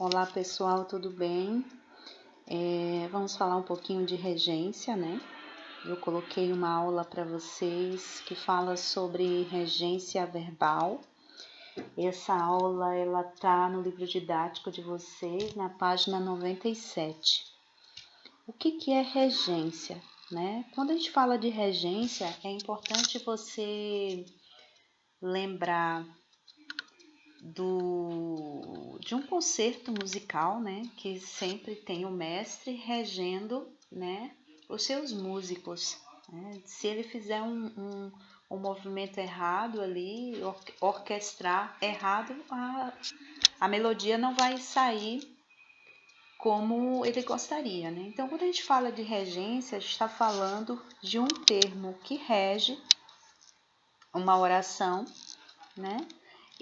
Olá pessoal, tudo bem? Vamos falar um pouquinho de regência, né? Eu coloquei uma aula para vocês que fala sobre regência verbal. Essa aula ela tá no livro didático de vocês, na página 97. O que é regência, né? Quando a gente fala de regência, é importante você lembrar de um concerto musical, né, que sempre tem o mestre regendo, né, os seus músicos, né? Se ele fizer um movimento errado ali, orquestrar errado, a melodia não vai sair como ele gostaria, né? Então, quando a gente fala de regência, a gente está falando de um termo que rege uma oração, né?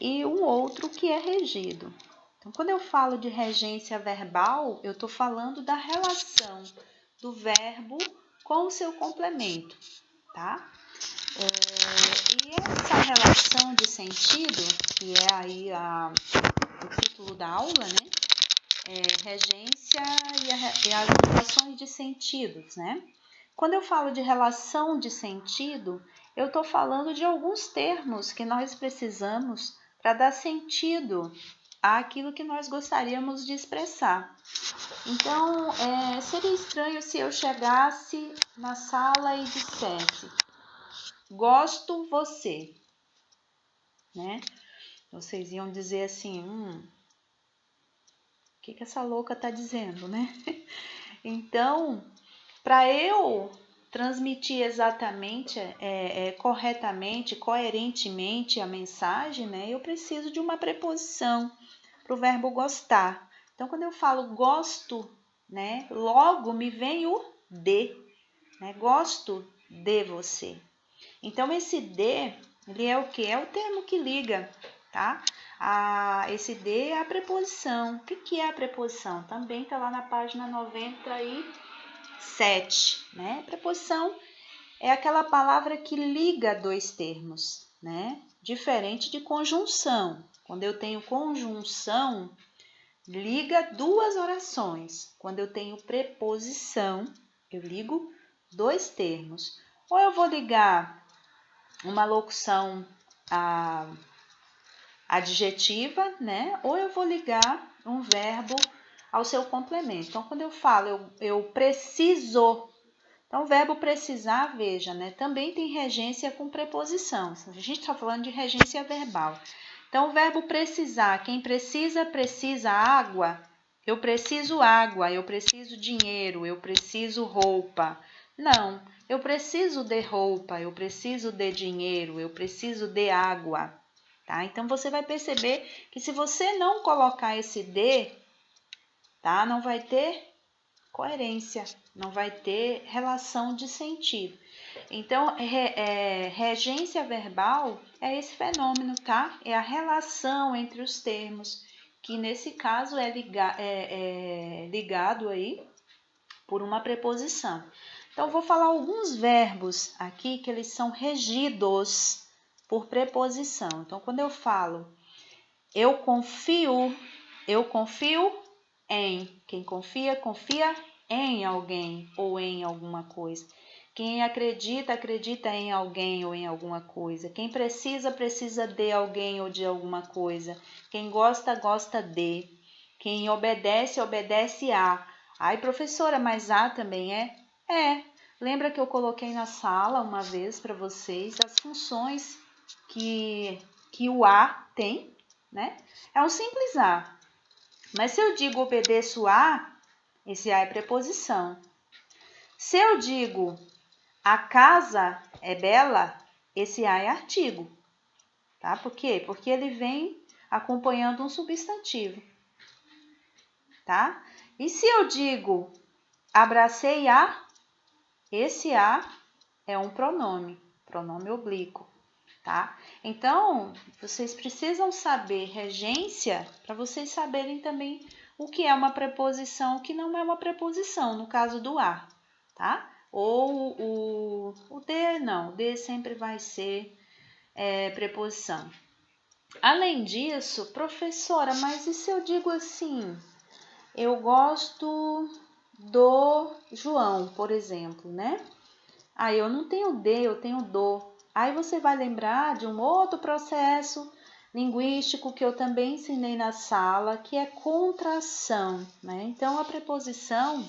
E um outro que é regido. Então, quando eu falo de regência verbal, eu estou falando da relação do verbo com o seu complemento, tá? E essa relação de sentido, que é aí o título da aula, né? Regência e as relações de sentidos, né? Quando eu falo de relação de sentido, eu estou falando de alguns termos que nós precisamos para dar sentido àquilo que nós gostaríamos de expressar. Então, seria estranho se eu chegasse na sala e dissesse, gosto você, né? Vocês iam dizer assim, o que essa louca está dizendo, né? Então, para eu transmitir exatamente, corretamente, coerentemente a mensagem, né, eu preciso de uma preposição para o verbo gostar. Então, quando eu falo gosto, né, logo me vem o de, né, gosto de você. Então, esse de, ele é o quê? É o termo que liga, tá? Esse de é a preposição. O que é a preposição? Também está lá na página 97, né? Preposição é aquela palavra que liga dois termos, né? Diferente de conjunção. Quando eu tenho conjunção, liga duas orações. Quando eu tenho preposição, eu ligo dois termos. Ou eu vou ligar uma locução adjetiva, né? Ou eu vou ligar um verbo ao seu complemento. Então, quando eu falo eu preciso, então o verbo precisar, veja, né? Também tem regência com preposição. A gente está falando de regência verbal. Então, o verbo precisar, quem precisa, precisa água. Eu preciso dinheiro, eu preciso roupa. Não, eu preciso de roupa, eu preciso de dinheiro, eu preciso de água. Tá? Então, você vai perceber que se você não colocar esse de, tá? Não vai ter coerência, não vai ter relação de sentido. Então, regência verbal é esse fenômeno, tá? É a relação entre os termos, que nesse caso é ligado aí por uma preposição. Então, vou falar alguns verbos aqui que eles são regidos por preposição. Então, quando eu falo eu confio em. Quem confia, confia em alguém ou em alguma coisa. Quem acredita, acredita em alguém ou em alguma coisa. Quem precisa, precisa de alguém ou de alguma coisa. Quem gosta, gosta de. Quem obedece, obedece a. Ai, professora, mas a também é? É. Lembra que eu coloquei na sala uma vez para vocês as funções que o a tem, né? É um simples a. Mas se eu digo obedeço a, esse a é preposição. Se eu digo a casa é bela, esse a é artigo. Tá? Por quê? Porque ele vem acompanhando um substantivo. Tá? E se eu digo abracei a, esse a é um pronome oblíquo. Tá? Então, vocês precisam saber regência para vocês saberem também o que é uma preposição, o que não é uma preposição, no caso do a, tá? Ou o de, não, o de sempre vai ser preposição. Além disso, professora, mas e se eu digo assim, eu gosto do João, por exemplo, né? Aí eu não tenho de, eu tenho do. Aí você vai lembrar de um outro processo linguístico que eu também ensinei na sala, que é contração, né? Então a preposição,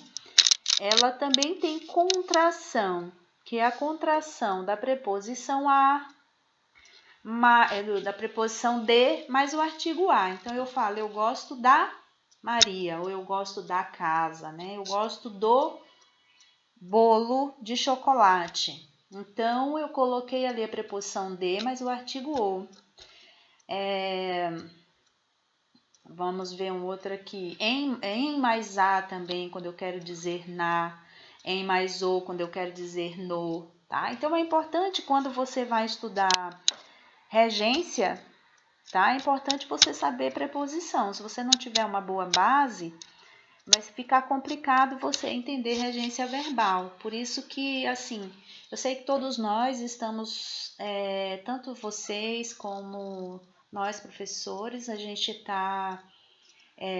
ela também tem contração, que é a contração da preposição a, da preposição de mais o artigo a. Então eu falo, eu gosto da Maria, ou eu gosto da casa, né? Eu gosto do bolo de chocolate. Então, eu coloquei ali a preposição de, mas o artigo o. Vamos ver um outro aqui. Em mais a também, quando eu quero dizer na. Em mais o, quando eu quero dizer no. Tá? Então, é importante quando você vai estudar regência, tá? É importante você saber preposição. Se você não tiver uma boa base, vai ficar complicado você entender regência verbal. Por isso que, assim, eu sei que todos nós estamos, tanto vocês como nós, professores, a gente está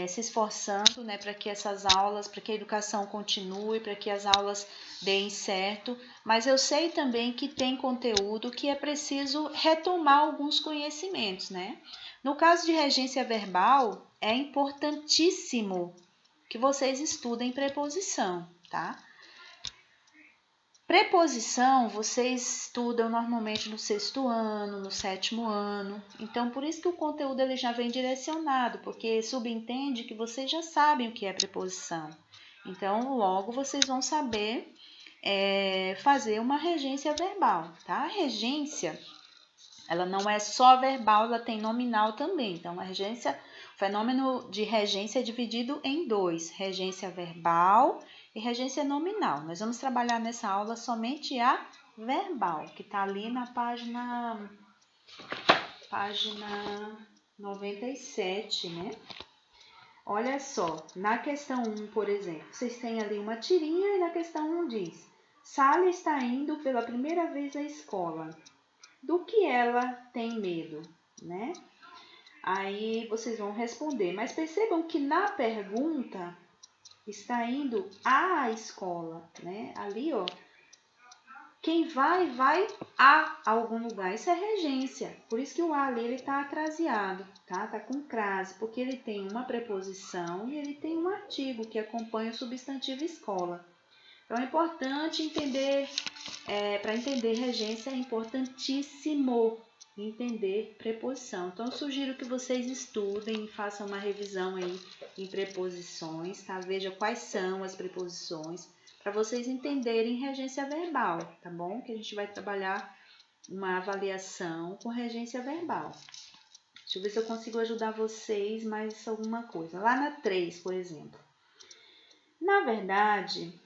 se esforçando, né, para que essas aulas, para que a educação continue, para que as aulas deem certo, mas eu sei também que tem conteúdo que é preciso retomar alguns conhecimentos, né? No caso de regência verbal, é importantíssimo que vocês estudem preposição, tá? Preposição vocês estudam normalmente no 6º ano, no 7º ano, então por isso que o conteúdo ele já vem direcionado, porque subentende que vocês já sabem o que é preposição. Então logo vocês vão saber fazer uma regência verbal, tá? A regência, ela não é só verbal, ela tem nominal também. Então a regência, o fenômeno de regência é dividido em dois: regência verbal e regência nominal. Nós vamos trabalhar nessa aula somente a verbal, que está ali na página 97, né? Olha só, na questão 1, por exemplo, vocês têm ali uma tirinha e na questão 1 diz: Sally está indo pela primeira vez à escola. Do que ela tem medo, né? Aí vocês vão responder, mas percebam que na pergunta está indo à escola, né? Ali, ó, quem vai a algum lugar. Isso é regência. Por isso que o a ali ele tá atraseado, tá? Tá com crase, porque ele tem uma preposição e ele tem um artigo que acompanha o substantivo escola. Então é importante entender, para entender regência é importantíssimo entender preposição. Então eu sugiro que vocês estudem e façam uma revisão aí em preposições, tá? Veja quais são as preposições, para vocês entenderem regência verbal, tá bom? Que a gente vai trabalhar uma avaliação com regência verbal. Deixa eu ver se eu consigo ajudar vocês mais alguma coisa. Lá na 3, por exemplo. Na verdade,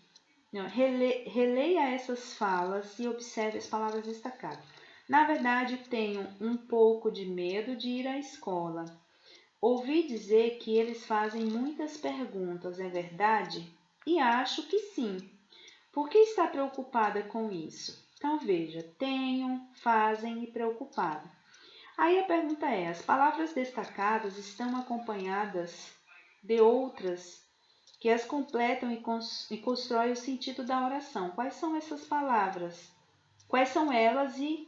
releia essas falas e observe as palavras destacadas. Na verdade, tenho um pouco de medo de ir à escola. Ouvi dizer que eles fazem muitas perguntas, é verdade? E acho que sim. Por que está preocupada com isso? Então veja, tenho, fazem e preocupada. Aí a pergunta é: as palavras destacadas estão acompanhadas de outras que as completam e constroem o sentido da oração? Quais são essas palavras? Quais são elas e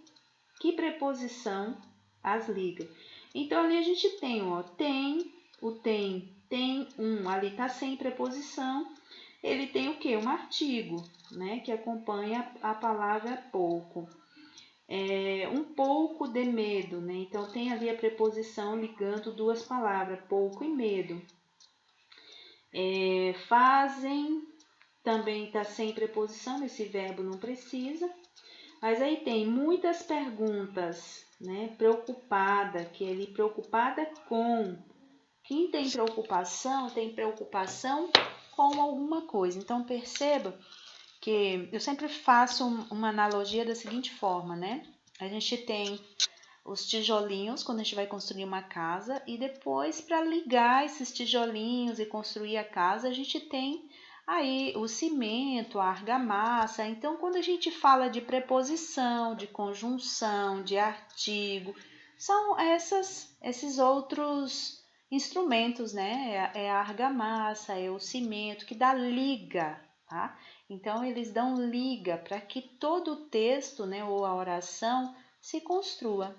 que preposição as liga? Então ali a gente tem, ó, tem, o tem um, ali está sem preposição. Ele tem o quê? Um artigo, né, que acompanha a palavra pouco. Um pouco de medo, né? Então tem ali a preposição ligando duas palavras, pouco e medo. Fazem, também está sem preposição, esse verbo não precisa. Mas aí tem muitas perguntas, né? Preocupada, que é ali preocupada com. Quem tem preocupação com alguma coisa. Então perceba que eu sempre faço uma analogia da seguinte forma, né? A gente tem os tijolinhos quando a gente vai construir uma casa e depois para ligar esses tijolinhos e construir a casa, a gente tem aí o cimento, a argamassa. Então, quando a gente fala de preposição, de conjunção, de artigo, são esses outros instrumentos, né? É a argamassa, é o cimento que dá liga, tá? Então, eles dão liga para que todo o texto, né, ou a oração se construa.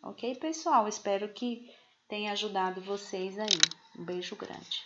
Ok, pessoal? Espero que tenha ajudado vocês aí. Um beijo grande.